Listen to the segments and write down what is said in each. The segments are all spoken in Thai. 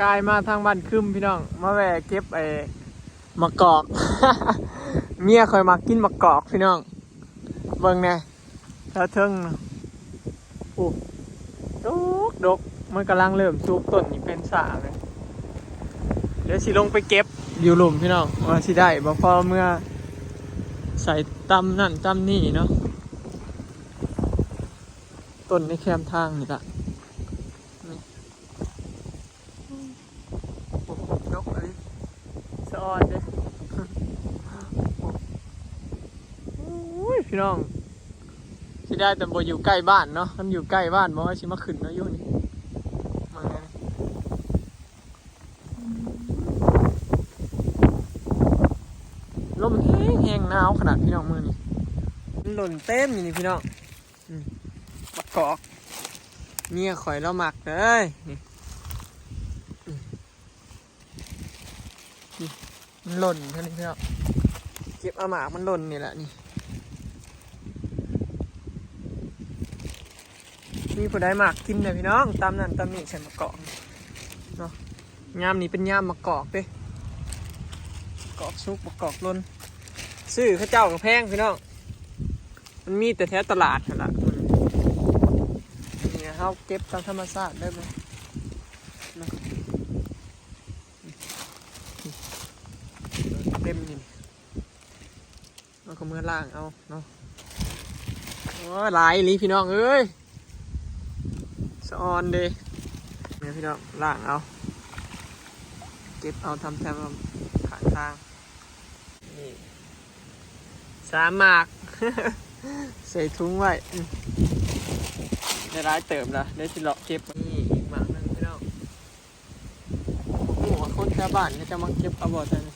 กายมาทางบ้านคึมพี่น้องมาแวะเก็บมะกอก เมียคอยมากินมะกอกพี่น้องเบิ่งแน่ถ้าเทิงโอ้ดกมันกำลังเริ่มซุกต้นนี่เป็นสาเลยเดี๋ยวสิลงไปเก็บอยู่หลุมพี่น้องว่าสิได้บ่พอเมื่อใส่ตำนั่นตำนี่เนาะต้นในแคมทางนี่ละดกอะไรสะออนเด้พี่น้องสิได้แต่บ่อยู่ใกล้บ้านเนาะมันอยู่ใกล้บ้านบ่ว่าสิมาขึ้นเนาะอยู่นี่มาไงลมแห้งหนาวขนาดพี่น้องมือนี่มันหล่นเต็มอยู่นี่พี่น้องมะกอกเมียข่อยเราหมักเลยนี่มันหล่นเท่านี้พี่น้องเก็บเอาหมากมันหล่นนี่แหละนี่มีผู้ใดหมากกินเลยพี่น้องตามนั่นตามนี่ใส่มะกอกเนาะยามนี้เป็นยามมะกอกเด้กอกซุกมะกอกล้นซื้อข้าเจ้ากับแพงพี่น้องมันมีแต่แถวตลาดนั่นแหละนี่เขาเก็บตามธรรมชาติได้ไหมเต็มนี่เราก็เมื่อล่างเอาเนาะโอ้หลายลีพี่น้องเอ้ยสะออนเด้เนี่ยพี่น้องล่างเอาเก็บเอาทำแถวขางทางนี่สามหมาก ใส่ถุงไว้ได้ร้ายเติมละได้สิเลาะเก็บนี่อีกหมากนึงพี่น้องโอ้โหคนแถวบ้านก็จะมาเก็บเอาบ่อแต่นี่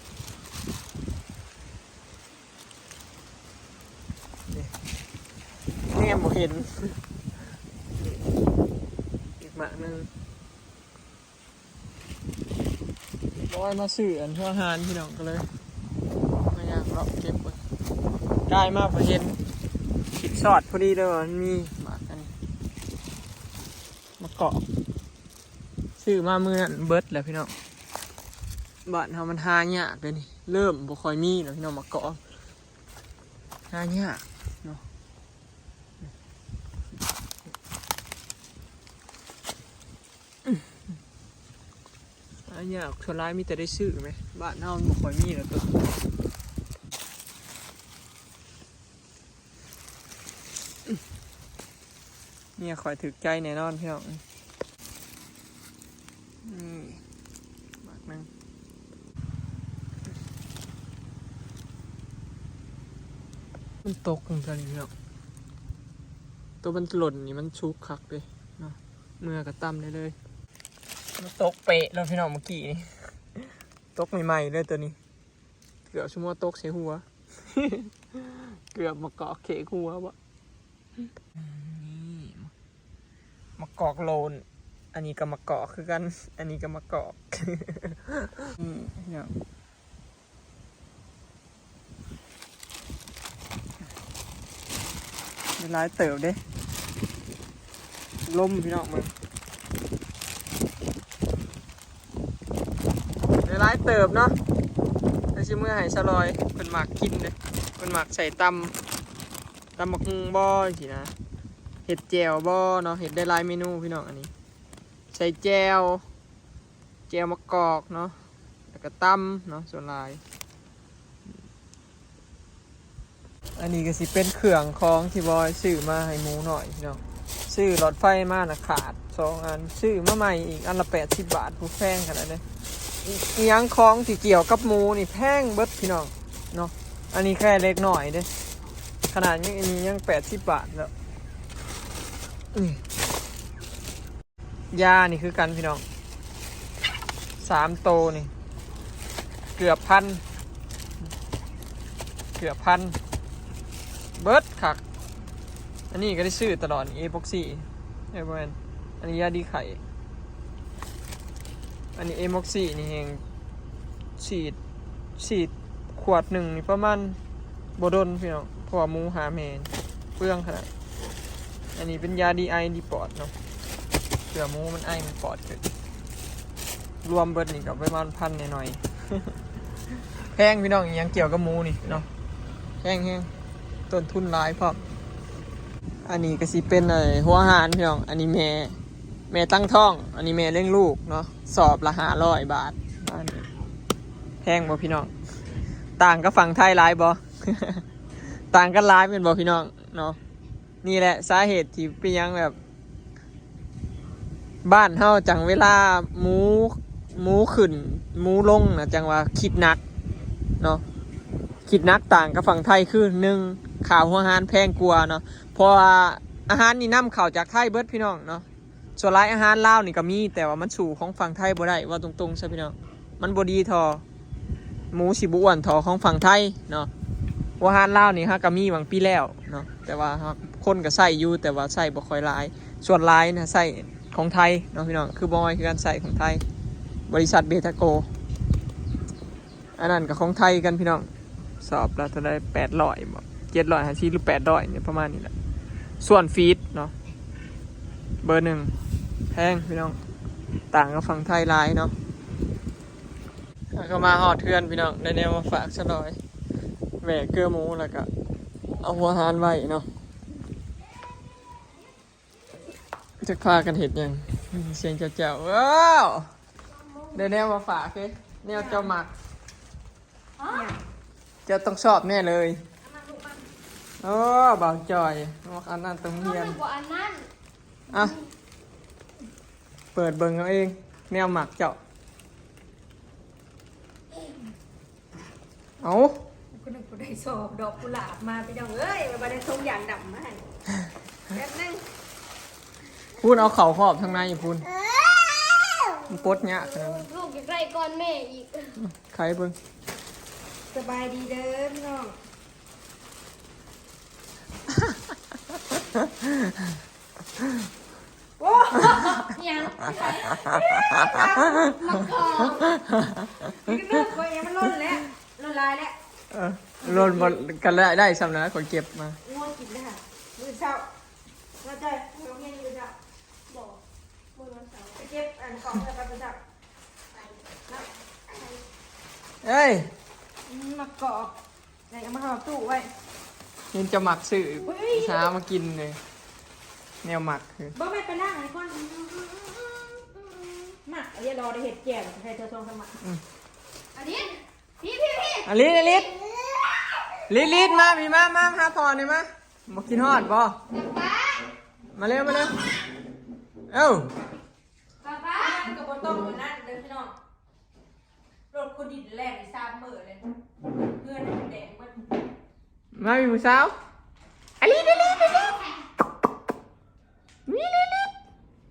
บ่เห็น อีกหมากนึงร้อยมาสื่ออันทั่วหานพี่น้องก็เลยไม่อยากเลาะเก็บเลยได้มากพอเห็นคิดชอดพอดีเลยมันมีหมากกันมาเกาะซื้อมาเมื่อนั้นเบิร์ดแล้วพี่น้องบ้านเรามันหายากเลยนี่เริ่มบ่ค่อยมีแล้วพี่น้องมาเกาะหายากเนาะหายากส่วนร้ายมีแต่ได้ซื้อไหมบ้านเรามันบ่ค่อยมีแล้วตัวเนี่ยคอยถือใจแน่นอนพี่น้องนี่หมากนึงมันตกลงไปนี่พี่น้องตัวมันหล่นนี่มันชุกคักเลยเนาะเมื่อกระตั้มเลยมันตกเปะแล้วพี่น้องเมื่อกี้นี่ ตกใหม่ๆเลยตัวนี้เกือบชั่วโมงตกเสียหัว เกือบมาเกาะเขกหัววะนี่มะกอกโลนอันนี้ก็มะกอกคือกันอันนี้ก็มะกอกเนี่ยเป็นลายเติบเด้ล่มพี่น้องมึงเป็นลายเติบเนาะไอ้ชิมือหายสลอยเป็นหมากกินเลยเป็นหมากใส่ตำหมักบ่อสินะเห็ดแจวบ่เนาะเห็ดได้หลายเมนูพี่น้องอันนี้ใส่แจวมะกอกเนาะแล้วก็ตำเนาะส่วนลายอันนี้ก็สิเป็นเครื่องของที่บอยซื้อมาให้หมูหน่อยพี่น้องซื้อหลอดไฟมานะขาด2 อันซื้อมาใหม่อีกอันละ80 บาทผู้แพงขนาดนี้อีหยังของที่เกี่ยวกับหมูนี่แพงเบิดพี่น้องเนาะอันนี้แค่เล็กหน่อยเด้ขนาดนี้อันนี้ยัง80 บาทแล้วยานี่คือกันพี่น้อง3 โตนี่เกือบพันเบิร์ดคักอันนี้ก็ได้ซื้อตลอดเอพ็อกซี่ไอ้พวกนั้นอันนี้ยาดีไข่อันนี้เอพ็อกซี่นี่เองฉีดขวดหนึ่งนี่ประมาณบดลพี่น้องเพราะว่าหมูหาเมนเปลืองขนาดอันนี้เป็นยาดีไอดีปอดเนาะเผื่อหมูมันไอมันปอดเกิด รวมเบิดนี่กับประมาณพันหน่อยๆแพงพี่น้องยังเกี่ยวกับหมูนี่เนาะแพงต้นทุนหลายพร้อมอันนี้ก็สิเป็นหัวหารพี่น้องอันนี้แม่ตั้งท้องอันนี้แม่เลี้ยงลูกเนาะสอบละ500 บาทแพงบ่พี่น้องต่างกับฝั่งไทยหลายบ่ ต่างกันหลายเป็นบ่พี่น้องเนาะนี่แหละสาเหตุที่เป็นยังแบบบ้านเฮาจังเวลาหมูขึ้นหมูลงนะจังว่าคิดหนักเนาะคิดหนักต่างกับฝั่งไทยคือ1ข่าวหัวหารแพงกว่าเนาะเพราะว่าอาหารนี่นำเข้าจากไทยเบิดพี่น้องเนาะส่วนหลายอาหารลาวนี่ก็มีแต่ว่ามันสู่ของฝั่งไทยบ่ได้ว่าตรงๆใช่พี่น้องมันบ่ดีทอหมูสิบ่อ้วนทอของฝั่งไทยเนาะหัวหารลาวนี่ฮะก็มีบางปีแล้วเนาะแต่ว่าคนก็ใส่อยู่แต่ว่าใส่บ่ค่อยหลายส่วนหลายนะใส่ของไทยเนาะพี่น้องคือบอยคือการใส่ของไทยบริษัทเบทาโกอันนั้นกับของไทยกันพี่น้องสอบแล้วจะได้800บ่750หรือ800เนี่ยประมาณนี้แหละส่วนฟีดเนาะเบอร์1แพงพี่น้องต่างกับฝั่งไทยหลายเนาะก็มาหอดเทือนพี่น้องได้แนวมาฝากซะหน่อยแหวกเกลือหมูแล้วก็เอาหัวหารไว้เนาะจะพากันเห็ดยังเสียงเจ้าๆว้าวได้แนวมาฝากเลยแนวเจ้าหมักเจ้าต้องชอบแน่เลยโอ้บ่าวจอยอันนั้นตรงเฮียนอ่ะเปิดเบิ่งเอาเองแนวหมักเจ้าเอากูนึกกูได้สอบดอกกุหลาบมาไปจังเอ้ยมาได้ทรงอย่างดำมาให้แป๊บนึงพูดเอาเข่าครอบทางในอย่าพูดมันปดเนี้ยขนาดนั้นลูกอยู่ใกล้ก่อนแม่อีกใครเบิ่งสบายดีเด้อน้องโอ้ยังมังกรนี่ก็เลือกคนยังมันล่นแล้วล่นลายแล้วโดนบอลกันได้ซ้ำนะคนเก็บมาง่วงกินได้ค่ะมื้อเช้าเราจะโรงเรียนมื้อเช้าบอกมือวันเสาร์ไปเก็บอันของเราไปมื้อเช้าเอ้ยมะกอกไหนเอามาห่อตู้ไว้ยินจะหมักสื่อช้ามากินเลยแนวหมักคือบ่ไม่ไปล่างไอ้ก้อนหมักอย่ารอได้เห็ดแก่ใครเธอทรงสมัครอันนี้พี่ อลิสมาพี่มาหาพอหน่อยมาบอกกินฮอดบ่มาเร็วเอ้าป้ากับบนโต๊ะนั่นเดินพี่น้องรถคนดินแรงอี3 มื้อเลยเพื่อนแดงมันมาพี่ผู้สาวอลิส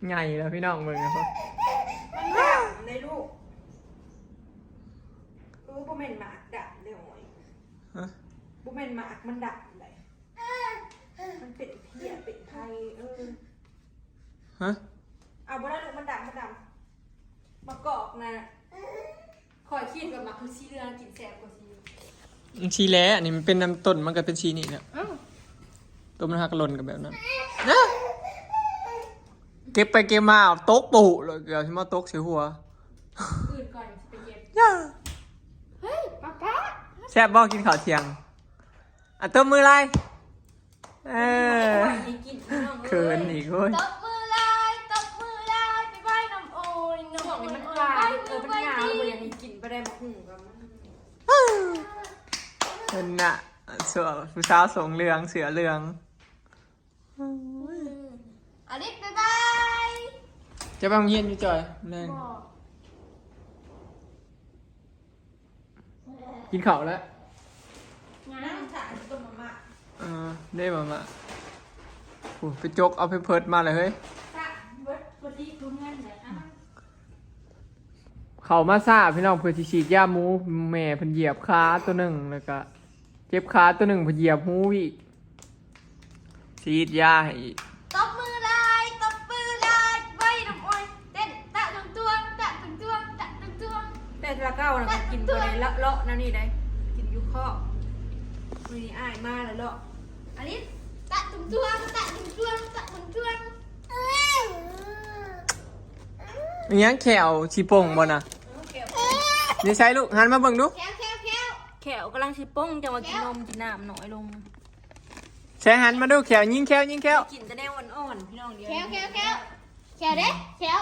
ใหญ่แล้วพี่น้องมึงนะครับมันดับในลูกบ่แม่นหมากดับเลยโอ้ยบ่แม่นหมากมันดับเลยมันเป็นเพี้ยเป็นไทยฮะเอาบ่ได้ลูกมันดับมะกอกนะคอยคิดว่ามักคือสีเหลืองกินแซ่บกว่าสีชีแล้อันนี้มันเป็นน้ำต้นมันก็เป็นชีนี่เนี่ยต้นมันหักหล่นกับแบบนั้นเก็บไปเก็บมาโต๊ะปูเลยเกือบที่มาโต๊ะเสียหัวอื่นก่อนไปเก็บเฮ้ยป้าแซ่บบอกกินข้าวเที่ยงอ่ะต้มมือไรเขินอีกเว้ยตบมือลายไปไหว้น้ำโอ้ยน้ำโอ้ยมันกลายมันยาวมันยังมีกินไปได้มาหุ่งกับมันเห็นน่ะเสือผู้สาวสงเหลืองเสือเหลืองอลิสบ๊ายบาย จะไปโรงเรียนอยู่จอยแรงกินข้าวแล้วน้ำจ่ายต้มมาได้มาโอ้ไปจกเอาไปเพิร์ดมาเลยเฮ้ยเขามาซ่าพี่น้องเพื่อฉีดยาหมูแม่เพิ่นเหยียบขาตัวหนึ่งแล้วก็เจ็บขาตัวหนึ่งเพิ่นเหยียบหูอีกฉีดยาให้อีกตบมือลายไว้น้ำโอ้ยเต้นตะตึงตัวแต่ละเก้าเรากินไปเลยเลาะนั่นนี่ได้กินยุข้อมีอ้ายมาแล้วเลาะอลิสตะตึงตัว มีหยังแขวชีโป่งบ่น่ะนี่ใช้ลูกหันมาเบิ่งดู แควแควแคว แขวกำลังสิป้งจะมากินนมกินน้ำหน่อยลง ใช้หันมาดูแขวยิงแขวยิงแขว กินแต่แนวอ่อนๆพี่น้องเดียว แควแควแควแควเด้แคว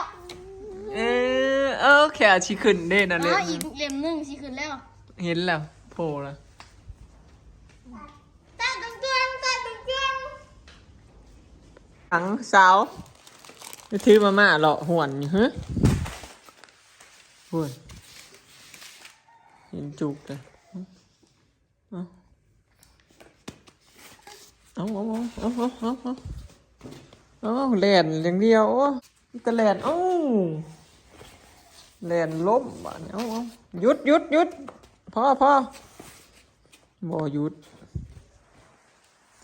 แขวชีขึ้นเด้นั่นเลย อีกเล่มหนึ่งสิขึ้นแล้ว เห็นแล้วโผล่แล้ว ตาตุ้งตุ้งตาตุ้งตุ้ง ถังสาวไปถือมาม่าเลาะหวนอยู่ฮะหวนเห็นจุกเลยเอาแหลนอย่างเดียวก็แหลนแหลนล้มบ้านหยุดพ่อบ่หยุด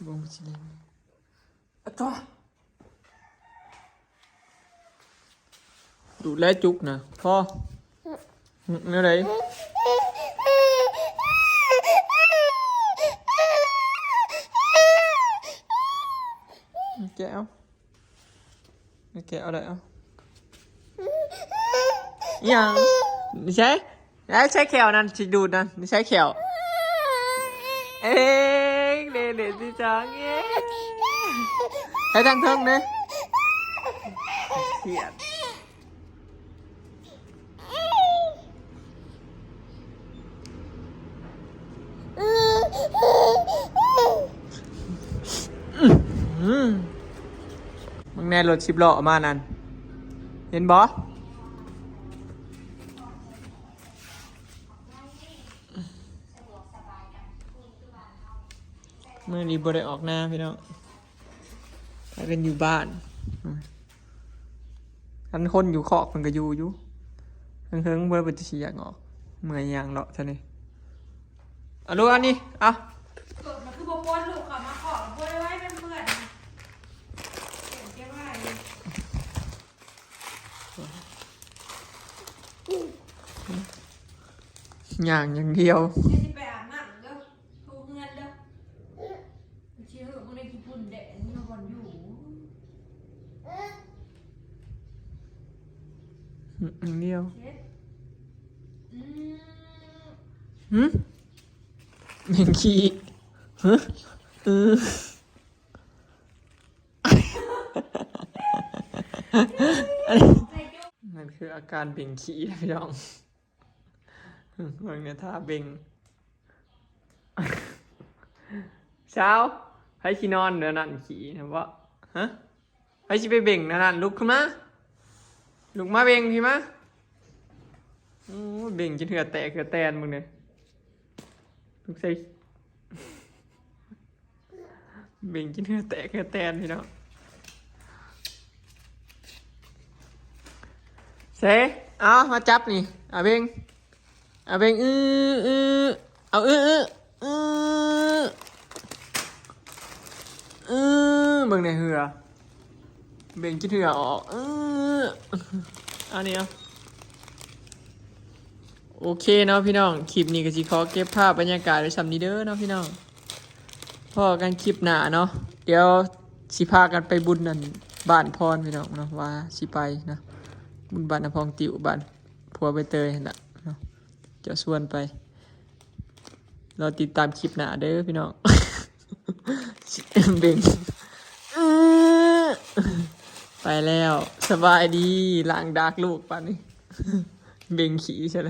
บ่มีสิเล่นต่อดูแลจุกนะพ่อเมื่อไรแกเอาอะไรเอาอย่างนี่ใช้แขวนั่นชิดูนั่นนี่ใช้แขวเอ๊ะเด็ดที่จังเอ๊ะให้ทางเทิงเนี่ยเขียดมึงแน่รถ10 ล้อมานั่นเห็นบ่เมื่อนี้บ่ได้ออกหน้าพี่น้องถ้ากันอยู่บ้านคันคนอยู่คอกมันก็อยู่เฮิงเบิ่เป็นสิอยากออกเมื่อยยางเลาะซะนี่เอาลูกอันนี้เอา เกิดมันคือบ่ปนลูกค่ะมาขอบ่ได้ไว้เป็นเพื่อนเก็บไว้ อย่างเดียว เดี๋ยวสิไปอาบน้ำเด้อโทรเงินเด้อเชื่อมึงได้กินปุ่นแดดนี่มาบ่อนอยู่ อย่างเดียว เช็ด เหม็นขี้นั่นคืออาการเบ่งขี้นะพี่น้องเบิ่งเนี่ยท่าเบ่งเช้าให้ขี้นอนเดี๋ยวนั่นขี้นะวะฮะให้ชิไปเบ่งนะนั่นลุกขึ้นมาลุกมาเบ่งพี่มาเบ่งจนเหือแตกเหือแตนมึงเนี่ยลุกใส่เบ่งจนเหือแตกเหือแตนพี่น้องเซ่เอามาจับนี่เอาเบ่งเอาเบ่งเอาเบิ่งในเหือเบ่งจนเหือออกอันนี้เอาโอเคเนาะพี่น้องคลิปนี้ก็สิขอเก็บภาพบรรยากาศไว้สำนี้เด้อเนาะพี่น้องพอกันคลิปหน้าเนาะเดี๋ยวสิพากันไปบุญนั่นบ้านพรพี่น้องเนาะว่าสิไปนะบุญบ้านนพองติวบ้านผัวใบเตยน่ะเนาะจะชวนไปเราติดตามคลิปหน้าเด้อพี่น้อง เบ่งไปแล้วสบายดีล้างดากลูกป่านนี้ เบ่งขี้ใช่ไหม